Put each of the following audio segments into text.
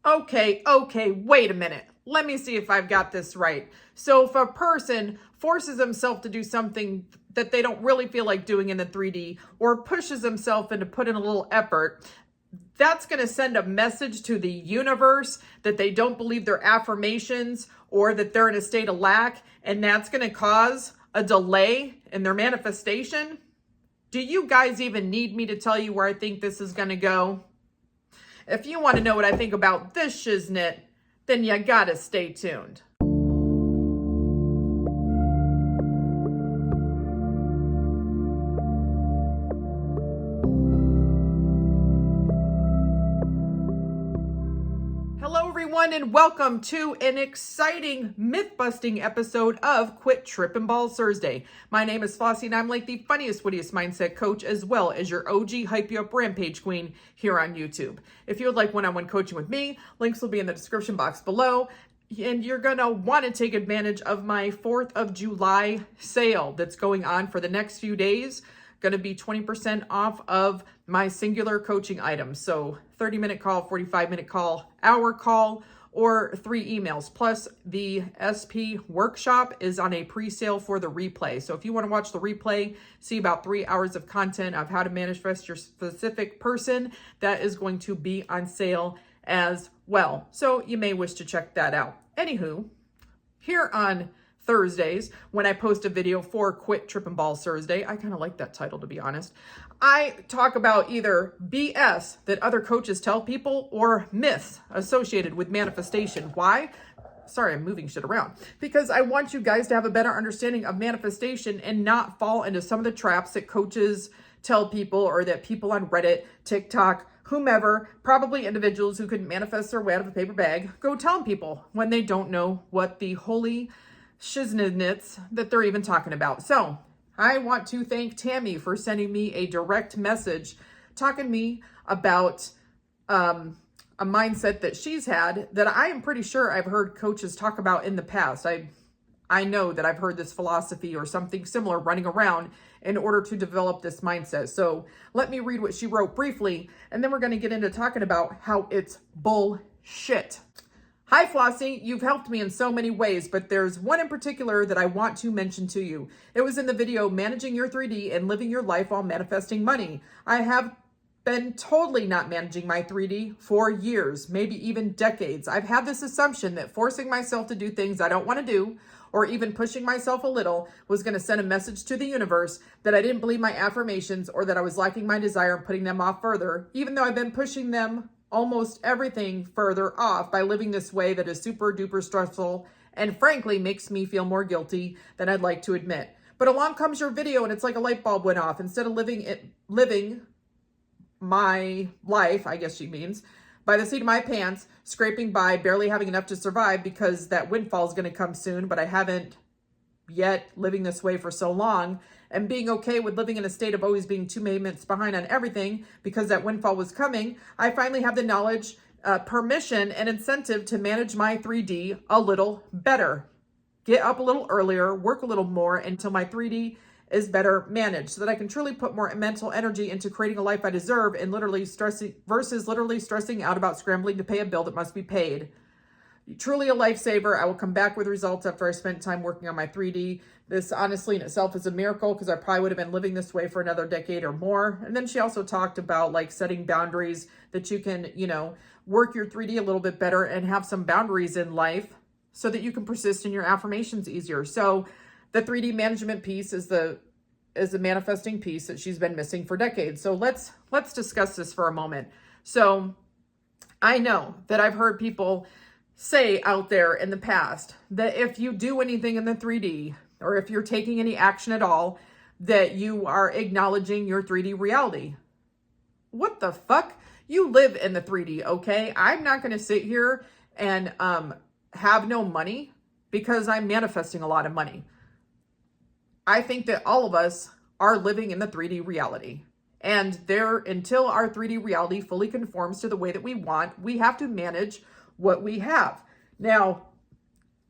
Okay, wait a minute. Let me see if I've got this right. So if a person forces himself to do something that they don't really feel like doing in the 3D, or pushes himself into put in a little effort, that's going to send a message to the universe that they don't believe their affirmations or that they're in a state of lack, and that's going to cause a delay in their manifestation. Do you guys even need me to tell you where I think this is going to go? If you want to know what I think about this shiznit, then you gotta stay tuned. Hello everyone, and welcome to an exciting myth-busting episode of Quit Trippin' Balls Thursday. My name is Flossie, and I'm like the funniest, wittiest mindset coach, as well as your OG hype you up rampage queen here on YouTube. If you would like one-on-one coaching with me, links will be in the description box below. And you're going to want to take advantage of my 4th of July sale that's going on for the next few days. Going to be 20% off of my singular coaching items. So 30-minute call, 45-minute call, hour call, or 3 emails. Plus the SP workshop is on a pre-sale for the replay. So if you want to watch the replay, see about 3 hours of content of how to manifest your specific person, that is going to be on sale as well. So you may wish to check that out. Anywho, here on Thursdays, when I post a video for Quit Trippin' Balls Thursday, I kind of like that title, to be honest. I talk about either BS that other coaches tell people or myths associated with manifestation. Why? Sorry, I'm moving shit around. Because I want you guys to have a better understanding of manifestation and not fall into some of the traps that coaches tell people, or that people on Reddit, TikTok, whomever, probably individuals who couldn't manifest their way out of a paper bag, go telling people when they don't know what the holy shiznits that they're even talking about. So I want to thank Tammy for sending me a direct message talking to me about a mindset that she's had that I am pretty sure I've heard coaches talk about in the past. I know that I've heard this philosophy or something similar running around in order to develop this mindset. So let me read what she wrote briefly, and then we're going to get into talking about how it's bullshit. Hi, Flossie. You've helped me in so many ways, but there's one in particular that I want to mention to you. It was in the video, Managing Your 3D and Living Your Life While Manifesting Money. I have been totally not managing my 3D for years, maybe even decades. I've had this assumption that forcing myself to do things I don't want to do, or even pushing myself a little, was going to send a message to the universe that I didn't believe my affirmations, or that I was lacking my desire and putting them off further, even though I've been pushing them almost everything further off by living this way that is super duper stressful and frankly makes me feel more guilty than I'd like to admit. But along comes your video and it's like a light bulb went off. Instead of living my life, I guess she means, by the seat of my pants, scraping by, barely having enough to survive because that windfall is going to come soon, but I haven't yet, living this way for so long, and being okay with living in a state of always being 2 minutes behind on everything because that windfall was coming, I finally have the knowledge, permission, and incentive to manage my 3D a little better. Get up a little earlier, work a little more until my 3D is better managed, so that I can truly put more mental energy into creating a life I deserve and literally stressing out about scrambling to pay a bill that must be paid. Truly a lifesaver. I will come back with results after I spent time working on my 3D. This honestly in itself is a miracle because I probably would have been living this way for another decade or more. And then she also talked about like setting boundaries that you can, work your 3D a little bit better and have some boundaries in life so that you can persist in your affirmations easier. So the 3D management piece is the manifesting piece that she's been missing for decades. So let's discuss this for a moment. So I know that I've heard people say out there in the past that if you do anything in the 3D, or if you're taking any action at all, that you are acknowledging your 3D reality. What the fuck? You live in the 3D, okay? I'm not going to sit here and have no money because I'm manifesting a lot of money. I think that all of us are living in the 3D reality. And until our 3D reality fully conforms to the way that we want, we have to manage what we have. Now,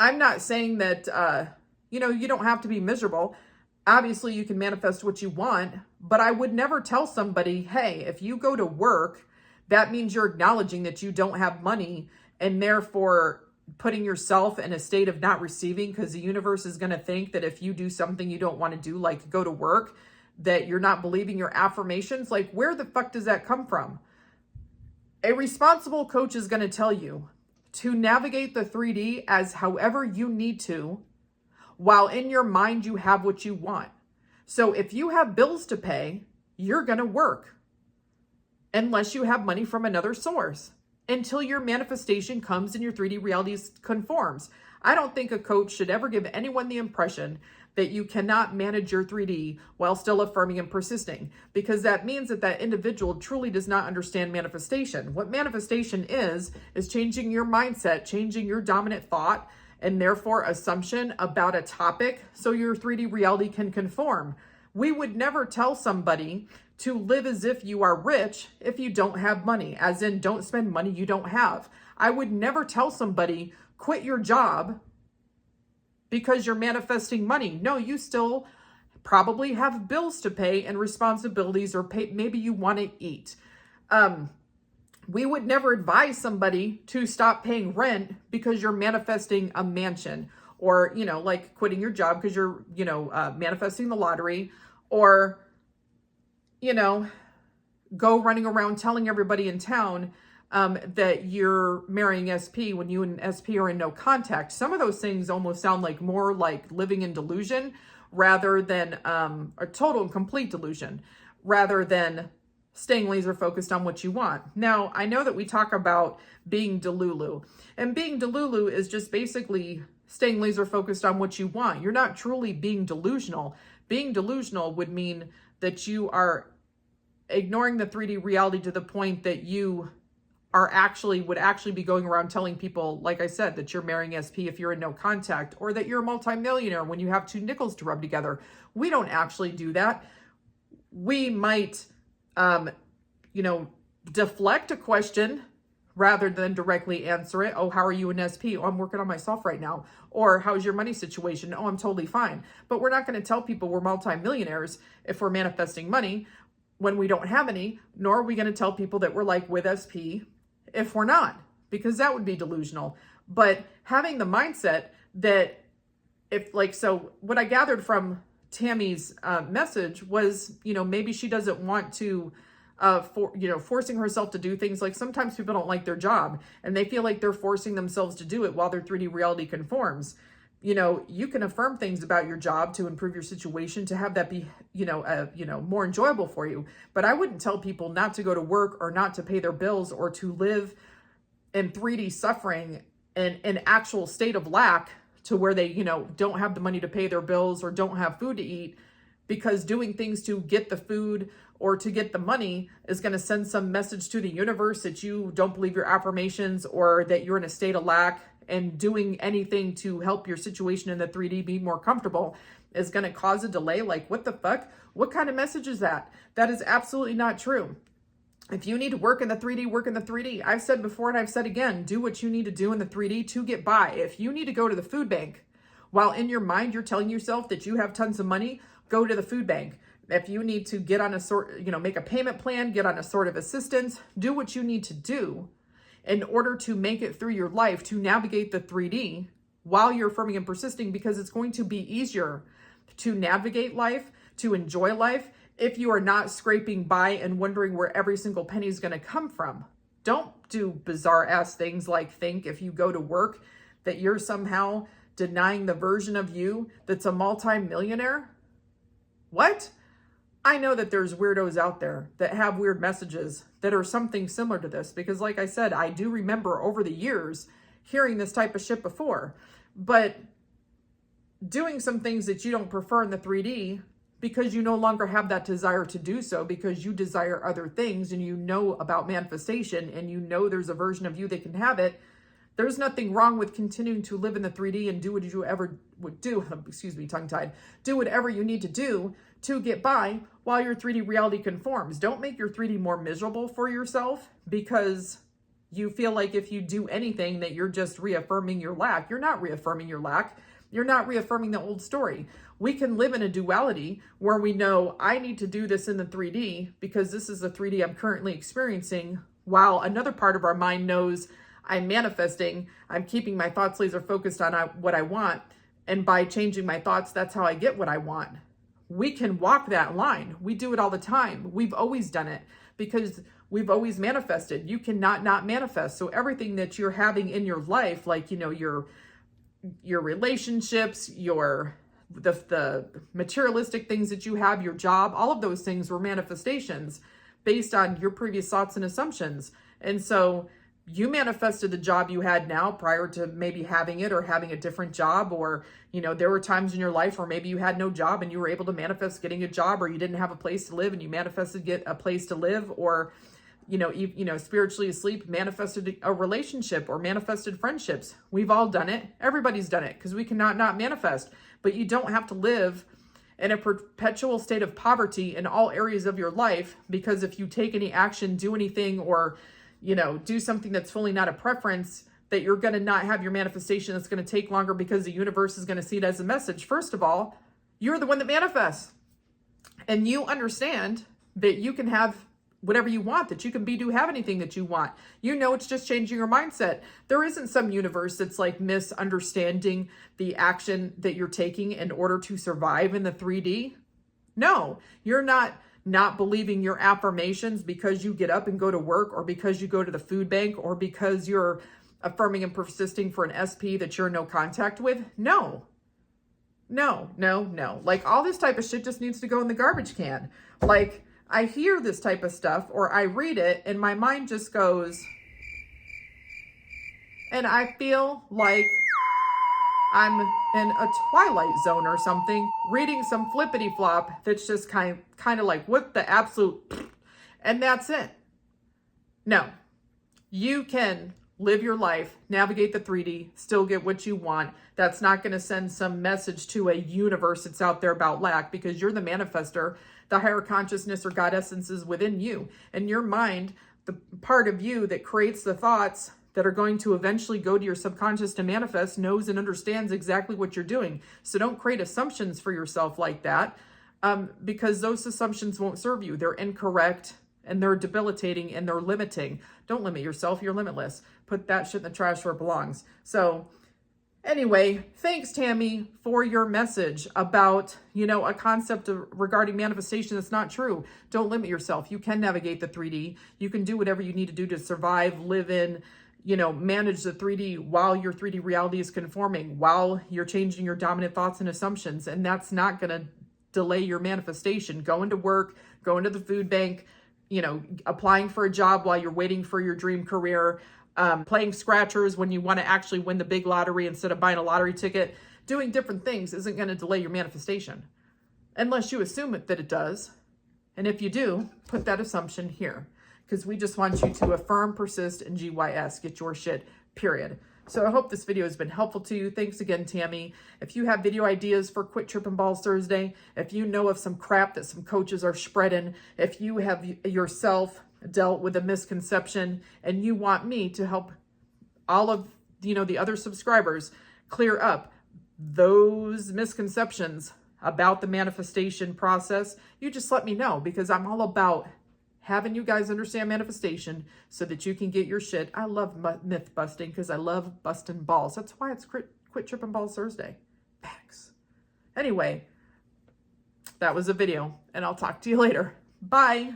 I'm not saying that, you don't have to be miserable. Obviously, you can manifest what you want, but I would never tell somebody, hey, if you go to work, that means you're acknowledging that you don't have money and therefore putting yourself in a state of not receiving, because the universe is going to think that if you do something you don't want to do, like go to work, that you're not believing your affirmations. Like, where the fuck does that come from? A responsible coach is going to tell you to navigate the 3D as however you need to, while in your mind you have what you want. So if you have bills to pay, you're going to work unless you have money from another source until your manifestation comes and your 3D reality conforms. I don't think a coach should ever give anyone the impression that you cannot manage your 3D while still affirming and persisting, because that means that that individual truly does not understand manifestation. What manifestation is changing your mindset, changing your dominant thought, and therefore assumption about a topic so your 3D reality can conform. We would never tell somebody to live as if you are rich if you don't have money, as in don't spend money you don't have. I would never tell somebody quit your job because you're manifesting money. No, you still probably have bills to pay and responsibilities, or maybe you want to eat. We would never advise somebody to stop paying rent because you're manifesting a mansion, or, like quitting your job because you're, manifesting the lottery, or, go running around telling everybody in town that you're marrying SP when you and SP are in no contact. Some of those things almost sound like more like living in delusion rather than a total and complete delusion, rather than staying laser focused on what you want. Now, I know that we talk about being delulu, and being delulu is just basically staying laser focused on what you want. You're not truly being delusional. Being delusional would mean that you are ignoring the 3D reality to the point that you would actually be going around telling people, like I said, that you're marrying SP if you're in no contact, or that you're a multimillionaire when you have two nickels to rub together. We don't actually do that. We might, deflect a question rather than directly answer it. Oh, how are you in SP? Oh, I'm working on myself right now. Or how's your money situation? Oh, I'm totally fine. But we're not going to tell people we're multimillionaires if we're manifesting money when we don't have any, nor are we going to tell people that we're like with SP if we're not, because that would be delusional. But having the mindset that so what I gathered from Tammy's message was, maybe she doesn't want to, forcing herself to do things. Like sometimes people don't like their job and they feel like they're forcing themselves to do it while their 3D reality conforms. You can affirm things about your job to improve your situation, to have that be, more enjoyable for you. But I wouldn't tell people not to go to work or not to pay their bills or to live in 3D suffering and an actual state of lack to where they, don't have the money to pay their bills or don't have food to eat, because doing things to get the food or to get the money is going to send some message to the universe that you don't believe your affirmations, or that you're in a state of lack, and doing anything to help your situation in the 3D be more comfortable is going to cause a delay. Like, what the fuck? What kind of message is that? That is absolutely not true. If you need to work in the 3D, work in the 3D. I've said before and I've said again, do what you need to do in the 3D to get by. If you need to go to the food bank while in your mind you're telling yourself that you have tons of money, go to the food bank. If you need to get on make a payment plan, get on a sort of assistance, do what you need to do in order to make it through your life, to navigate the 3D while you're affirming and persisting, because it's going to be easier to navigate life, to enjoy life, if you are not scraping by and wondering where every single penny is going to come from. Don't do bizarre ass things like think if you go to work that you're somehow denying the version of you that's a multi-millionaire. What? I know that there's weirdos out there that have weird messages that are something similar to this, because like I said, I do remember over the years hearing this type of shit before. But doing some things that you don't prefer in the 3D because you no longer have that desire to do so, because you desire other things and you know about manifestation and you know there's a version of you that can have it, there's nothing wrong with continuing to live in the 3D and do what you ever would do. Excuse me, tongue-tied. Do whatever you need to do to get by while your 3D reality conforms. Don't make your 3D more miserable for yourself because you feel like if you do anything that you're just reaffirming your lack. You're not reaffirming your lack. You're not reaffirming the old story. We can live in a duality where we know I need to do this in the 3D because this is the 3D I'm currently experiencing, while another part of our mind knows I'm manifesting, I'm keeping my thoughts laser focused on what I want. And by changing my thoughts, that's how I get what I want. We can walk that line. We do it all the time. We've always done it because we've always manifested. You cannot not manifest. So everything that you're having in your life, like, your relationships, the materialistic things that you have, your job, all of those things were manifestations based on your previous thoughts and assumptions. And so you manifested the job you had now prior to maybe having it or having a different job, or, there were times in your life where maybe you had no job and you were able to manifest getting a job, or you didn't have a place to live and you manifested get a place to live, or, spiritually asleep, manifested a relationship or manifested friendships. We've all done it. Everybody's done it because we cannot not manifest, but you don't have to live in a perpetual state of poverty in all areas of your life, because if you take any action, do anything, or do something that's fully not a preference, that you're going to not have your manifestation. That's going to take longer because the universe is going to see it as a message. First of all, you're the one that manifests, and you understand that you can have whatever you want, that you can have anything that you want. It's just changing your mindset. There isn't some universe that's like misunderstanding the action that you're taking in order to survive in the 3D. No, you're not believing your affirmations because you get up and go to work, or because you go to the food bank, or because you're affirming and persisting for an SP that you're in no contact with. No. Like, all this type of shit just needs to go in the garbage can. Like, I hear this type of stuff or I read it and my mind just goes, and I feel like I'm in a twilight zone or something, reading some flippity flop that's just kind of like, what the absolute, and that's it. No, you can live your life, navigate the 3D, still get what you want. That's not going to send some message to a universe that's out there about lack, because you're the manifester. The higher consciousness or God essence is within you, and your mind, the part of you that creates the thoughts that are going to eventually go to your subconscious to manifest, knows and understands exactly what you're doing. So don't create assumptions for yourself like that, because those assumptions won't serve you. They're incorrect and they're debilitating and they're limiting. Don't limit yourself. You're limitless. Put that shit in the trash where it belongs. So anyway, thanks, Tammy, for your message about, a concept regarding manifestation that's not true. Don't limit yourself. You can navigate the 3D. You can do whatever you need to do to survive, live in, manage the 3D while your 3D reality is conforming, while you're changing your dominant thoughts and assumptions. And that's not going to delay your manifestation. Going to work, going to the food bank, applying for a job while you're waiting for your dream career, playing scratchers when you want to actually win the big lottery instead of buying a lottery ticket. Doing different things isn't going to delay your manifestation, unless you assume that it does. And if you do, put that assumption here, because we just want you to affirm, persist, and GYS. Get your shit, period. So I hope this video has been helpful to you. Thanks again, Tammy. If you have video ideas for Quit Tripping Balls Thursday, if you know of some crap that some coaches are spreading, if you have yourself dealt with a misconception and you want me to help all of, the other subscribers clear up those misconceptions about the manifestation process, you just let me know, because I'm all about having you guys understand manifestation so that you can get your shit. I love myth busting because I love busting balls. That's why it's Quit Tripping Balls Thursday. Thanks. Anyway, that was a video, and I'll talk to you later. Bye.